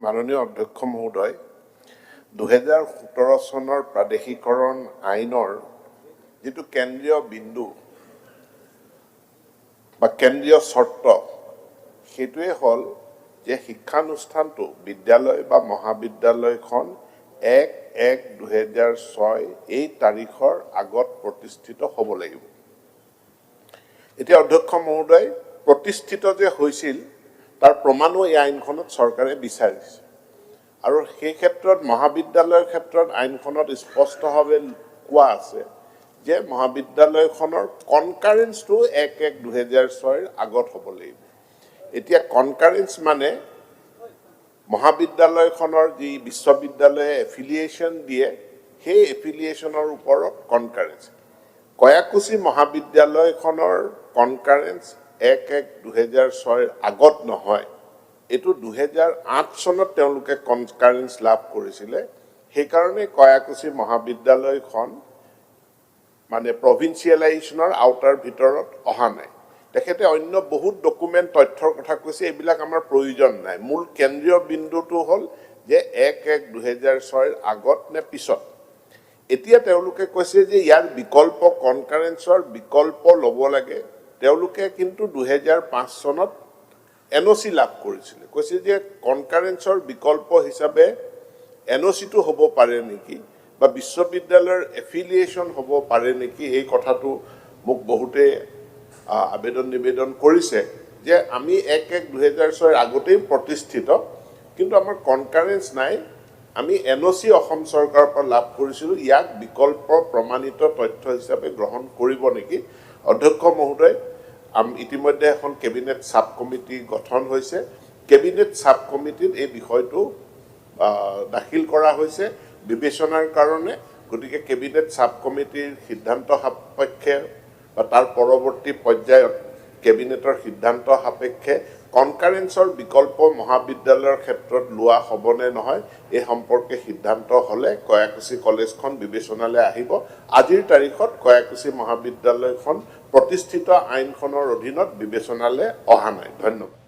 মাননীয় অধ্যক্ষ মহোদয় 2017 চনৰ প্ৰাদেশিকৰণ আইনৰ যেটো কেন্দ্ৰীয় বিন্দু বা কেন্দ্ৰীয় শৰ্ত হেতুৱে হল যে শিক্ষানুষ্ঠানটো বিদ্যালয় বা মহাবিদ্যালয়খন 1-1-2006 এই তাৰিখৰ আগত প্ৰতিষ্ঠিত হ'ব লাগিব। এতিয়া অধ্যক্ষ মহোদয় প্ৰতিষ্ঠিত যে হৈছিল তাৰ প্ৰমাণো এই আইনখনত চৰকাৰে বিচাৰিছে আৰু সেই ক্ষেত্ৰত মহাবিদ্যালয়ৰ ক্ষেত্ৰত আইনখনত স্পষ্টভাৱে কোৱা আছে যে মহাবিদ্যালয়খনৰ কনকাৰেন্সটো 1-1-2006 আগত হ'ব লাগিব। এতিয়া কনকাৰেন্স মানে মহাবিদ্যালয়খনৰ যি বিশ্ববিদ্যালয়ে এফিলিয়েশ্যন দিয়ে সেই এফিলিয়েশ্যনৰ ওপৰত কনকাৰেন্স। কয়াকুছি মহাবিদ্যালয়খনৰ কনকাৰেন্স 1-1-2006 আগত নহয়, এটো 2008 চনত তেওঁলোকে কনকাৰেন্স লাভ কৰিছিলে। সেই কাৰণে কয়াকুছি মহাবিদ্যালয়খন মানে provincializationৰ আউটাৰ ভিতৰত অহা নাই। তেখেতে অন্য বহুত ডকুমেন্ট তথ্যৰ কথা কৈছে, এইবিলাক আমাৰ প্ৰয়োজন নাই। মূল কেন্দ্ৰীয় বিন্দুটো হল যে 1-1-2006 আগত নে পিছত। এতিয়া তেওঁলোকে কৈছে যে ইয়াৰ বিকল্প কনকাৰেন্সৰ বিকল্প ল'ব লাগে। তেওঁলোকে কিন্তু 2005 চনত এনঅসি লাভ কৰিছিল। কৈছে যে কনকাৰেন্সৰ বিকল্প হিচাপে এনঅসিটো হ'ব পাৰে নেকি বা বিশ্ববিদ্যালয়ৰ এফিলিয়েশ্যন হ'ব পাৰে নেকি, এই কথাটো মোক বহুতে আবেদন নিবেদন কৰিছে যে আমি 1-1-2006 আগতেই প্ৰতিষ্ঠিত, কিন্তু আমাৰ কনকাৰেন্স নাই, আমি এনঅসি অসম চৰকাৰৰ পৰা লাভ কৰিছিলোঁ, ইয়াক বিকল্প প্ৰমাণিত তথ্য হিচাপে গ্ৰহণ কৰিব নেকি। অধ্যক্ষ মহোদয়, ইতিমধ্যে এখন কেবিনেট সাব কমিটি গঠন হৈছে। কেবিনেট সাব কমিটিত এই বিষয়টো দাখিল কৰা হৈছে বিবেচনাৰ কাৰণে। গতিকে কেবিনেট সাব কমিটিৰ সিদ্ধান্ত সাপেক্ষে বা তাৰ পৰৱৰ্তী পৰ্যায়ত কেবিনেটৰ সিদ্ধান্ত সাপেক্ষে কনকাৰেন্সৰ বিকল্প মহাবিদ্যালয়ৰ ক্ষেত্ৰত লোৱা হ'বনে নহয় এই সম্পৰ্কে সিদ্ধান্ত হলে কয়াকুছি কলেজখন বিবেচনালৈ আহিব। আজিৰ তাৰিখত কয়াকুছি মহাবিদ্যালয়খন প্ৰতিষ্ঠিত আইনখনৰ অধীনত বিবেচনালৈ অহা নাই। ধন্যবাদ।